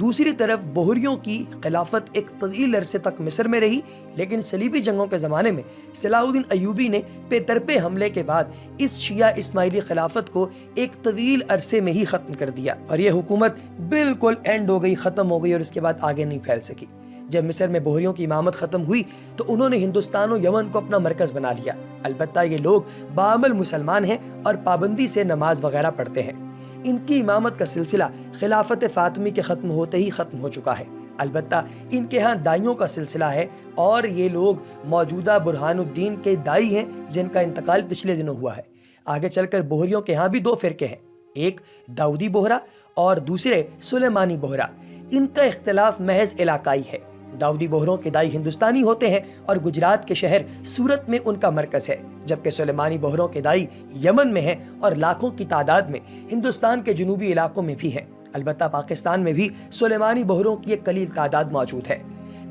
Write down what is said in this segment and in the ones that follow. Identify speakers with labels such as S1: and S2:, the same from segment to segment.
S1: دوسری طرف بحریوں کی خلافت ایک طویل عرصے تک مصر میں رہی، لیکن صلیبی جنگوں کے زمانے میں صلاح الدین ایوبی نے پے در پے حملے کے بعد اس شیعہ اسماعیلی خلافت کو ایک طویل عرصے میں ہی ختم کر دیا، اور یہ حکومت بالکل اینڈ ہو گئی، ختم ہو گئی، اور اس کے بعد آگے نہیں پھیل سکی۔ جب مصر میں بحریوں کی امامت ختم ہوئی تو انہوں نے ہندوستان و یمن کو اپنا مرکز بنا لیا۔ البتہ یہ لوگ بعمل مسلمان ہیں اور پابندی سے نماز وغیرہ پڑھتے ہیں۔ ان کی امامت کا سلسلہ خلافت فاطمی کے ختم ہوتے ہی ختم ہو چکا ہے۔ البتہ ان کے ہاں دائیوں کا سلسلہ ہے، اور یہ لوگ موجودہ برہان الدین کے دائی ہیں جن کا انتقال پچھلے دنوں ہوا ہے۔ آگے چل کر بحریوں کے ہاں بھی دو فرقے ہیں، ایک داؤدی بحرہ اور دوسرے سلیمانی بحرہ۔ ان کا اختلاف محض علاقائی ہے۔ داؤدی بحروں کے دائی ہندوستانی ہوتے ہیں اور گجرات کے شہر سورت میں ان کا مرکز ہے، جبکہ سلیمانی بحروں کے دائی یمن میں ہیں اور لاکھوں کی تعداد میں ہندوستان کے جنوبی علاقوں میں بھی ہیں۔ البتہ پاکستان میں بھی سلیمانی بحروں کی ایک قلیل تعداد موجود ہے۔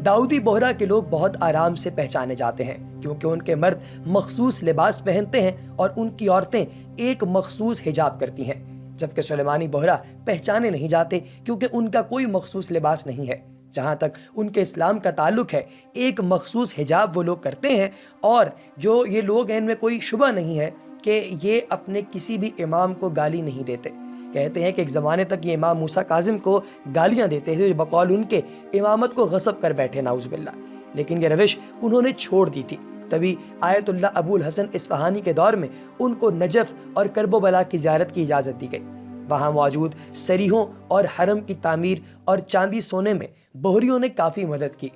S1: داؤدی بحرہ کے لوگ بہت آرام سے پہچانے جاتے ہیں، کیونکہ ان کے مرد مخصوص لباس پہنتے ہیں اور ان کی عورتیں ایک مخصوص حجاب کرتی ہیں، جبکہ سلیمانی بحرہ پہچانے نہیں جاتے کیونکہ ان کا کوئی مخصوص لباس نہیں ہے۔ جہاں تک ان کے اسلام کا تعلق ہے، ایک مخصوص حجاب وہ لوگ کرتے ہیں، اور جو یہ لوگ ہیں ان میں کوئی شبہ نہیں ہے کہ یہ اپنے کسی بھی امام کو گالی نہیں دیتے۔ کہتے ہیں کہ ایک زمانے تک یہ امام موسیٰ کاظم کو گالیاں دیتے تھے، جو بقول ان کے امامت کو غصب کر بیٹھے، نعوذ باللہ، لیکن یہ روش انہوں نے چھوڑ دی تھی۔ تبھی آیت اللہ ابو الحسن اصفہانی کے دور میں ان کو نجف اور کرب و بلا کی زیارت کی اجازت دی گئی۔ وہاں موجود سریحوں اور حرم کی تعمیر اور چاندی سونے میں بحریوں نے کافی مدد کی۔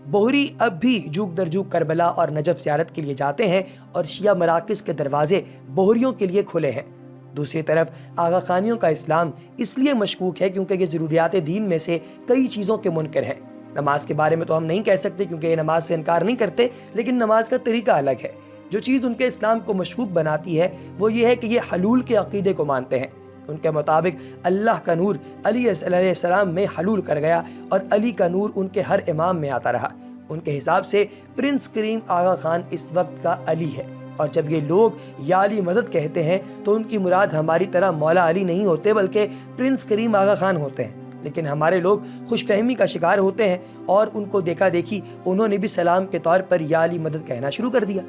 S1: بحری اب بھی جوگ در جوگ کربلا اور نجف زیارت کے لیے جاتے ہیں، اور شیعہ مراکز کے دروازے بحریوں کے لیے کھلے ہیں۔ دوسری طرف آغا خانیوں کا اسلام اس لیے مشکوک ہے کیونکہ یہ ضروریات دین میں سے کئی چیزوں کے منکر ہیں۔ نماز کے بارے میں تو ہم نہیں کہہ سکتے کیونکہ یہ نماز سے انکار نہیں کرتے، لیکن نماز کا طریقہ الگ ہے۔ جو چیز ان کے اسلام کو مشکوک بناتی ہے وہ یہ ہے کہ یہ حلول کے عقیدے کو مانتے ہیں۔ ان کے مطابق اللہ کا نور علی علیہ السلام میں حلول کر گیا، اور علی کا نور ان کے ہر امام میں آتا رہا۔ ان کے حساب سے پرنس کریم آغا خان اس وقت کا علی ہے، اور جب یہ لوگ یا علی مدد کہتے ہیں تو ان کی مراد ہماری طرح مولا علی نہیں ہوتے بلکہ پرنس کریم آغا خان ہوتے ہیں۔ لیکن ہمارے لوگ خوش فہمی کا شکار ہوتے ہیں، اور ان کو دیکھا دیکھی انہوں نے بھی سلام کے طور پر یا علی مدد کہنا شروع کر دیا۔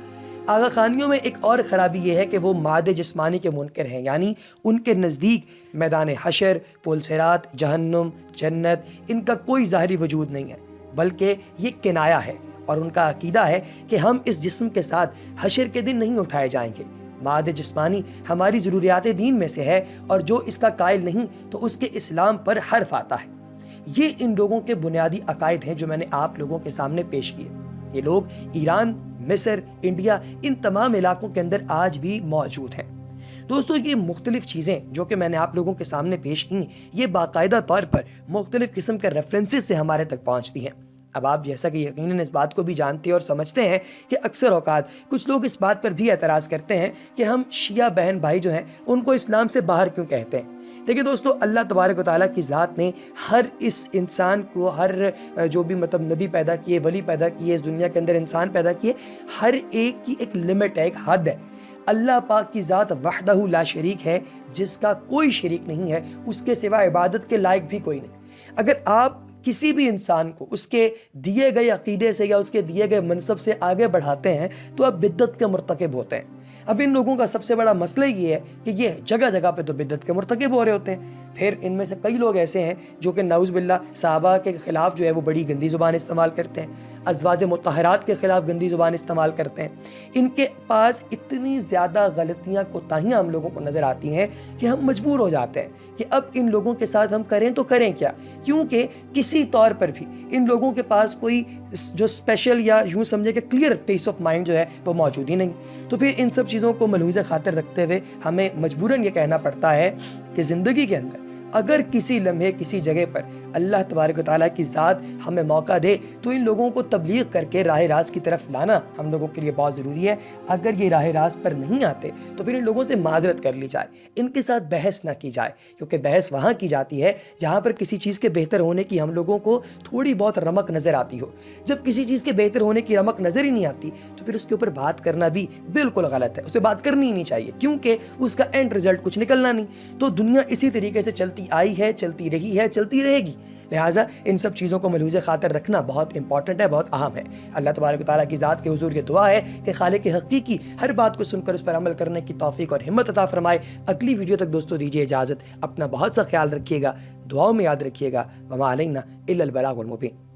S1: آغا خانیوں میں ایک اور خرابی یہ ہے کہ وہ مادہ جسمانی کے منکر ہیں، یعنی ان کے نزدیک میدان حشر، پل صراط، جہنم، جنت، ان کا کوئی ظاہری وجود نہیں ہے، بلکہ یہ کنایا ہے، اور ان کا عقیدہ ہے کہ ہم اس جسم کے ساتھ حشر کے دن نہیں اٹھائے جائیں گے۔ مادہ جسمانی ہماری ضروریات دین میں سے ہے، اور جو اس کا قائل نہیں تو اس کے اسلام پر حرف آتا ہے۔ یہ ان لوگوں کے بنیادی عقائد ہیں جو میں نے آپ لوگوں کے سامنے پیش کیے۔ یہ لوگ ایران، مصر، انڈیا، ان تمام علاقوں کے اندر آج بھی موجود ہیں۔ دوستو، یہ مختلف چیزیں جو کہ میں نے آپ لوگوں کے سامنے پیش کی، یہ باقاعدہ طور پر مختلف قسم کے ریفرنسز سے ہمارے تک پہنچتی ہیں۔ اب آپ جیسا کہ یقیناً اس بات کو بھی جانتے اور سمجھتے ہیں کہ اکثر اوقات کچھ لوگ اس بات پر بھی اعتراض کرتے ہیں کہ ہم شیعہ بہن بھائی جو ہیں ان کو اسلام سے باہر کیوں کہتے ہیں۔ دیکھیں دوستو، اللہ تبارک و تعالیٰ کی ذات نے ہر اس انسان کو، ہر جو بھی نبی پیدا کیے، ولی پیدا کیے، اس دنیا کے اندر انسان پیدا کیے، ہر ایک کی ایک لمٹ ہے، ایک حد ہے۔ اللہ پاک کی ذات وحدہ لا شریک ہے، جس کا کوئی شریک نہیں ہے، اس کے سوا عبادت کے لائق بھی کوئی نہیں۔ اگر آپ کسی بھی انسان کو اس کے دیے گئے عقیدے سے یا اس کے دیے گئے منصب سے آگے بڑھاتے ہیں تو آپ بدعت کے مرتکب ہوتے ہیں۔ اب ان لوگوں کا سب سے بڑا مسئلہ یہ ہے کہ یہ جگہ جگہ پہ تو بدعت کے مرتکب ہو رہے ہوتے ہیں، پھر ان میں سے کئی لوگ ایسے ہیں جو کہ نعوذ باللہ صحابہ کے خلاف جو ہے وہ بڑی گندی زبان استعمال کرتے ہیں، ازواج مطہرات کے خلاف گندی زبان استعمال کرتے ہیں۔ ان کے پاس اتنی زیادہ غلطیاں، کوتاہیاں ہم لوگوں کو نظر آتی ہیں کہ ہم مجبور ہو جاتے ہیں کہ اب ان لوگوں کے ساتھ ہم کریں تو کریں کیا، کیونکہ کسی طور پر بھی ان لوگوں کے پاس کوئی جو اسپیشل یا یوں سمجھے کہ کلیئر پیس آف مائنڈ جو ہے وہ موجود ہی نہیں۔ تو پھر ان سب چیزوں کو ملحوظ خاطر رکھتے ہوئے ہمیں مجبوراً یہ کہنا پڑتا ہے کہ زندگی کے اندر اگر کسی لمحے کسی جگہ پر اللہ تبارک و تعالیٰ کی ذات ہمیں موقع دے تو ان لوگوں کو تبلیغ کر کے راہ راست کی طرف لانا ہم لوگوں کے لیے بہت ضروری ہے۔ اگر یہ راہ راست پر نہیں آتے تو پھر ان لوگوں سے معذرت کر لی جائے، ان کے ساتھ بحث نہ کی جائے، کیونکہ بحث وہاں کی جاتی ہے جہاں پر کسی چیز کے بہتر ہونے کی ہم لوگوں کو تھوڑی بہت رمق نظر آتی ہو۔ جب کسی چیز کے بہتر ہونے کی رمق نظر ہی نہیں آتی تو پھر اس کے اوپر بات کرنا بھی بالکل غلط ہے، اس پہ بات کرنی ہی نہیں چاہیے، کیونکہ اس کا اینڈ رزلٹ کچھ نکلنا نہیں۔ تو دنیا اسی طریقے سے چلتی چلتی آئی ہے، چلتی رہی ہے، چلتی رہے گی. لہٰذا ان سب چیزوں کو ملحوظ خاطر رکھنا بہت امپورٹنٹ ہے، بہت اہم ہے. اللہ تبارک و تعالیٰ کی ذات کے حضور یہ دعا ہے کہ خالق حقیقی ہر بات کو سن کر اس پر عمل کرنے کی توفیق اور ہمت عطا فرمائے. اگلی ویڈیو تک دوستو دیجیے اجازت. اپنا بہت سا خیال رکھیے گا، دعاؤں میں یاد رکھیے گا. وما علینا الا البلاغ المبین.